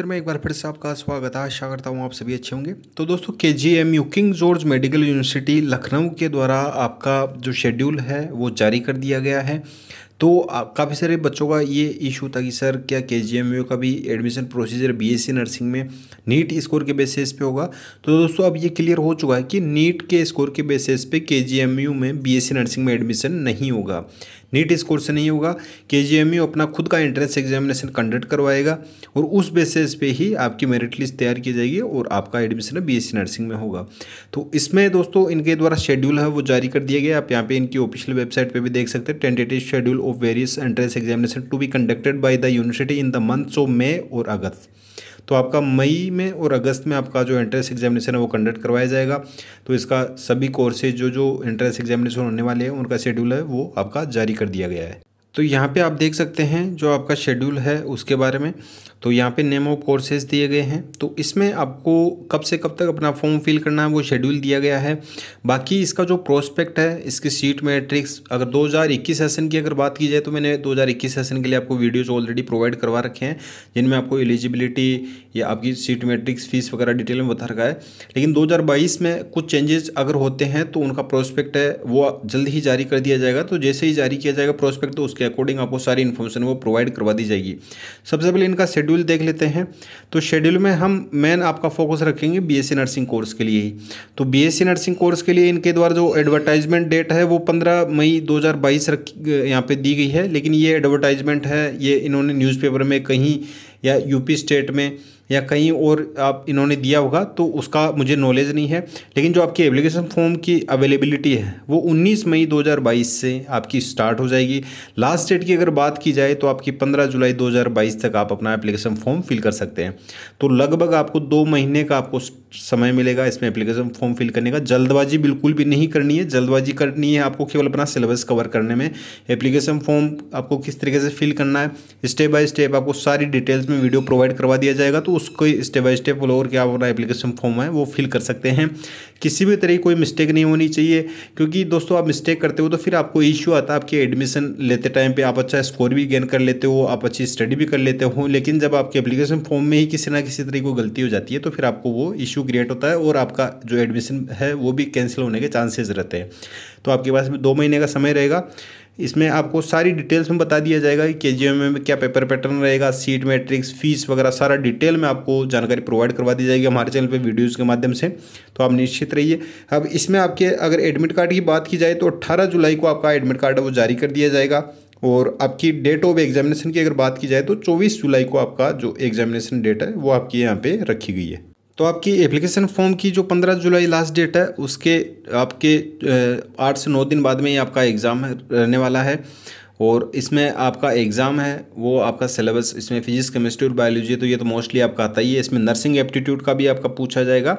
मित्र में एक बार फिर से आपका स्वागत है। आशा करता हूँ आप सभी अच्छे होंगे। तो दोस्तों KGMU king George medical university Lucknow के द्वारा आपका जो शेड्यूल है वो जारी कर दिया गया है। तो काफ़ी सारे बच्चों का ये इशू था कि सर क्या केजीएमयू का भी एडमिशन प्रोसीजर बीएससी नर्सिंग में नीट स्कोर के बेसिस पे होगा। तो दोस्तों अब ये क्लियर हो चुका है कि नीट के स्कोर के बेसिस पे केजीएमयू में बीएससी नर्सिंग में एडमिशन नहीं होगा, नीट स्कोर से नहीं होगा। केजीएमयू अपना खुद का एंट्रेंस एग्जामिनेशन कंडक्ट करवाएगा और उस बेसिस पे ही आपकी मेरिट लिस्ट तैयार की जाएगी और आपका एडमिशन बीएससी नर्सिंग में होगा। तो इसमें दोस्तों इनके द्वारा शेड्यूल है वो जारी कर दिया गया। आप यहाँ पे इनकी ऑफिशियल वेबसाइट पे भी देख सकते हैं। Tentative schedule of various entrance examination to be conducted by the university in the months of May और अगस्त। तो आपका मई में और अगस्त में आपका जो एंट्रेंस एग्जामिनेशन है वो कंडक्ट करवाया जाएगा। तो इसका सभी कोर्सेज जो एंट्रेंस एग्जामिनेशन होने वाले हैं उनका शेड्यूल है वो आपका जारी कर दिया गया है। तो यहाँ पे आप देख सकते हैं जो आपका शेड्यूल है उसके बारे में। तो यहाँ पे नेम ऑफ कोर्सेज दिए गए हैं। तो इसमें आपको कब से कब तक अपना फॉर्म फिल करना है वो शेड्यूल दिया गया है। बाकी इसका जो प्रोस्पेक्ट है, इसकी सीट मैट्रिक्स, अगर 2021 सेशन की अगर बात की जाए तो मैंने 2021 सेशन के लिए आपको वीडियोज ऑलरेडी प्रोवाइड करवा रखे हैं जिनमें आपको एलिजिबिलिटी या आपकी सीट मैट्रिक्स फीस वगैरह डिटेल में बता रखा है। लेकिन 2022 में कुछ चेंजेस अगर होते हैं तो उनका प्रोस्पेक्ट है वो जल्द ही जारी कर दिया जाएगा। तो जैसे ही जारी किया जाएगा प्रोस्पेक्ट तो उसके अकॉर्डिंग आपको सारी इन्फॉर्मेशन वो प्रोवाइड करवा दी जाएगी। सबसे पहले इनका शेड्यूल देख लेते हैं। तो शेड्यूल में हम मेन आपका फोकस रखेंगे बीएससी नर्सिंग कोर्स के लिए ही। तो बीएससी नर्सिंग कोर्स के लिए इनके द्वारा जो एडवर्टाइजमेंट डेट है वो 15 मई 2022 यहाँ पे दी गई है। लेकिन ये एडवर्टाइजमेंट है ये इन्होंने न्यूज़पेपर में कहीं या यूपी स्टेट में या कहीं और आप इन्होंने दिया होगा तो उसका मुझे नॉलेज नहीं है। लेकिन जो आपकी एप्लीकेशन फॉर्म की अवेलेबिलिटी है वो 19 मई 2022 से आपकी स्टार्ट हो जाएगी। लास्ट डेट की अगर बात की जाए तो आपकी 15 जुलाई 2022 तक आप अपना एप्लीकेशन फॉर्म फिल कर सकते हैं। तो लगभग आपको 2 महीने का आपको समय मिलेगा इसमें एप्लीकेशन फॉर्म फिल करने का। जल्दबाजी बिल्कुल भी नहीं करनी है। जल्दबाजी करनी है आपको केवल अपना सिलेबस कवर करने में। एप्लीकेशन फॉर्म आपको किस तरीके से फिल करना है स्टेप बाय स्टेप आपको सारी डिटेल्स में वीडियो प्रोवाइड करवा दिया जाएगा। तो उसको स्टेप बाय स्टेप फॉलो करके आप अपना एप्लीकेशन फॉर्म है वो फिल कर सकते हैं। किसी भी तरह की कोई मिस्टेक नहीं होनी चाहिए, क्योंकि दोस्तों आप मिस्टेक करते हो तो फिर आपको इश्यू आता है। आपके एडमिशन लेते टाइम पे आप अच्छा स्कोर भी गेन कर लेते हो, आप अच्छी स्टडी भी कर लेते हो, लेकिन जब आपके एप्लीकेशन फॉर्म में ही किसी ना किसी तरह की गलती हो जाती है तो फिर आपको वो इशू क्रिएट होता है और आपका जो एडमिशन है वो भी कैंसिल होने के चांसेस रहते हैं। तो आपके पास 2 महीने का समय रहेगा। इसमें आपको सारी डिटेल्स में बता दिया जाएगा कि केजीएमयू में क्या पेपर पैटर्न रहेगा, सीट मैट्रिक्स, फीस वगैरह सारा डिटेल में आपको जानकारी प्रोवाइड करवा दी जाएगी हमारे चैनल पे वीडियोस के माध्यम से। तो आप निश्चित रहिए। अब इसमें आपके अगर एडमिट कार्ड की बात की जाए तो 18 जुलाई को आपका एडमिट कार्ड वो जारी कर दिया जाएगा। और आपकी डेट ऑफ एग्जामिनेशन की अगर बात की जाए तो 24 जुलाई को आपका जो एग्जामिनेशन डेट है वो आपकी यहाँ पे रखी गई है। तो आपकी एप्लीकेशन फॉर्म की जो 15 जुलाई लास्ट डेट है उसके आपके 8 से 9 दिन बाद में ही आपका एग्ज़ाम रहने वाला है। और इसमें आपका एग्ज़ाम है वो आपका सिलेबस इसमें फिजिक्स केमिस्ट्री और बायोलॉजी है तो ये तो मोस्टली आपका आता ही है। इसमें नर्सिंग एप्टीट्यूड का भी आपका पूछा जाएगा।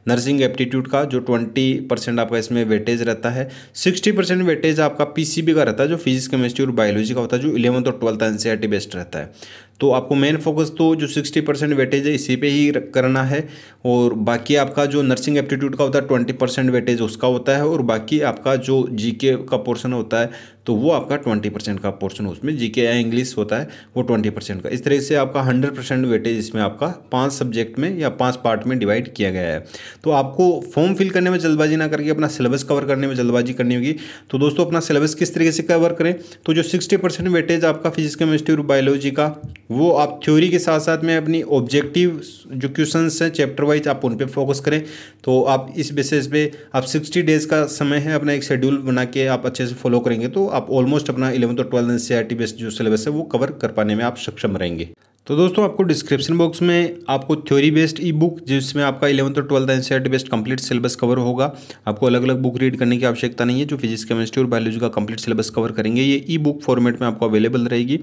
नर्सिंग एप्टीट्यूड का जो 20% आपका इसमें वेटेज रहता है। 60% वेटेज आपका पीसीबी का रहता है जो फिजिक्स केमिस्ट्री और बायोलॉजी का होता है, जो 11th और 12th एनसीईआरटी बेस्ड रहता है। तो आपको मेन फोकस तो जो 60% वेटेज है इसी पे ही करना है। और बाकी आपका जो नर्सिंग एप्टीट्यूड का होता है 20% वेटेज उसका होता है। और बाकी आपका जो जीके का पोर्शन होता है तो वो आपका 20% का पोर्शन उसमें जीके या इंग्लिश होता है वो 20% का। इस तरह से आपका 100% वेटेज इसमें आपका 5 सब्जेक्ट में या 5 पार्ट में डिवाइड किया गया है। तो आपको फॉर्म फिल करने में जल्दबाजी ना करके अपना सिलेबस कवर करने में जल्दबाजी करनी होगी। तो दोस्तों अपना सिलेबस किस तरीके से कवर करें, तो जो 60% वेटेज आपका फिजिक्स केमिस्ट्री और बायोलॉजी का वो आप थ्योरी के साथ साथ में अपनी ऑब्जेक्टिव जो क्वेश्चंस हैं चैप्टर वाइज आप उन पे फोकस करें। तो आप इस बेसिस पे आप 60 डेज़ का समय है अपना एक शेड्यूल बना के आप अच्छे से फॉलो करेंगे तो आप ऑलमोस्ट अपना 11th और 12th एनसीईआरटी बेस्ड जो सिलेबस है वो कवर कर पाने में आप सक्षम रहेंगे। तो दोस्तों आपको डिस्क्रिप्शन बॉक्स में आपको थ्योरी बेस्ड ई बुक जिसमें आपका 11th और 12th NCERT based complete syllabus cover होगा। आपको अलग अलग बुक रीड करने की आवश्यकता नहीं है। जो फिजिक्स केमिस्ट्री और बायोलॉजी का कंप्लीट सिलेबस कवर करेंगे ये ई बुक फॉर्मेट में आपको अवेलेबल रहेगी।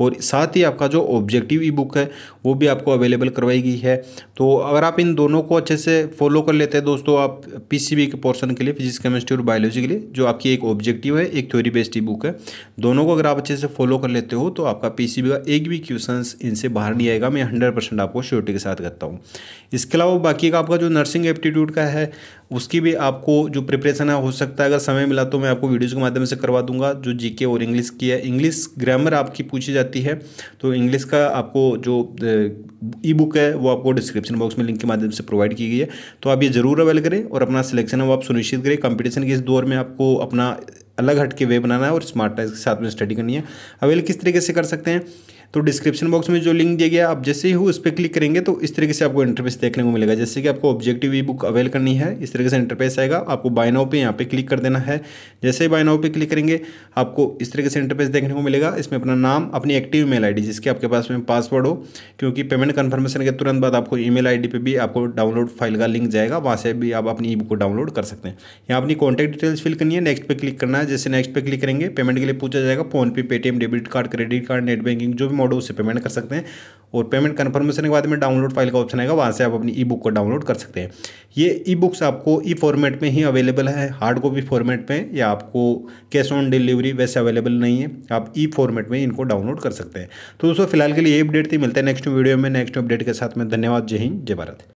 और साथ ही आपका जो ऑब्जेक्टिव ई बुक है वो भी आपको अवेलेबल करवाई गई है। तो अगर आप इन दोनों को अच्छे से फॉलो कर लेते हैं दोस्तों आप पीसीबी के पोर्शन के लिए फिजिक्स केमिस्ट्री और बायोलॉजी के लिए जो आपकी एक ऑब्जेक्टिव है एक थ्योरी बेस्ड ई बुक है, दोनों को अगर आप अच्छे से फॉलो कर लेते हो तो आपका पीसीबी का एक भी क्वेश्चन से बाहर नहीं आएगा, मैं 100% आपको श्योरिटी के साथ कहता हूँ। इसके अलावा बाकी का आपका जो नर्सिंग एप्टीट्यूड का है उसकी भी आपको जो प्रिपरेशन है हो सकता है अगर समय मिला तो मैं आपको वीडियोज़ के माध्यम से करवा दूंगा। जो जीके और इंग्लिश की है, इंग्लिश ग्रामर आपकी पूछी जाती है, तो इंग्लिश का आपको जो ई बुक है वो आपको डिस्क्रिप्शन बॉक्स में लिंक के माध्यम से प्रोवाइड की गई है, तो आप ये ज़रूर अवेल करें और अपना सिलेक्शन है वो आप सुनिश्चित करें। कंपटीशन के इस दौर में आपको अपना अलग हट के वे बनाना है और स्मार्टनेस के साथ में स्टडी करनी है। अवेल किस तरीके से कर सकते हैं, तो डिस्क्रिप्शन बॉक्स में जो लिंक दिया गया आप जैसे ही हो उस पर क्लिक करेंगे तो इस तरीके से आपको इंटरफेस देखने को मिलेगा। जैसे कि आपको ऑब्जेक्टिव ई बुक अवेल करनी है, इस तरीके से इंटरफेस आएगा, आपको बाय नाउ पे यहाँ पे क्लिक कर देना है। जैसे ही बाय नाउ पे क्लिक करेंगे आपको इस तरीके से इंटरफेस देखने को मिलेगा। इसमें अपना नाम, अपनी एक्टिव ईमेल आईडी जिसके आपके पास में पासवर्ड हो, क्योंकि पेमेंट कन्फर्मेशन के तुरंत बाद आपको ईमेल आईडी पे भी आपको डाउनलोड फाइल का लिंक जाएगा, वहाँ से भी आप अपनी ई बुक को डाउनलोड कर सकते हैं। यहाँ अपनी कॉन्टैक्ट डिटेल्स फिल करनी है, नेक्स्ट पे क्लिक करना है। जैसे नेक्स्ट पे क्लिक करेंगे पेमेंट के लिए पूछा जाएगा, PhonePe, Paytm, debit card, credit card, net banking जो भी मोड हो उससे पेमेंट कर सकते हैं। और पेमेंट कन्फर्मेशन के बाद में डाउनलोड फाइल का ऑप्शन आएगा, वहाँ से आप अपनी ई बुक को डाउनलोड कर सकते हैं। ये ई बुक्स आपको ई फॉर्मेट में ही अवेलेबल है, हार्ड कॉपी फॉर्मेट में या आपको कैश ऑन डिलीवरी वैसे अवेलेबल नहीं है, आप ई फॉर्मेट में इनको डाउनलोड कर सकते हैं। तो दोस्तों फिलहाल के लिए ये अपडेट थी, मिलते हैं नेक्स्ट वीडियो में नेक्स्ट अपडेट के साथ में। धन्यवाद, जय हिंद, जय भारत।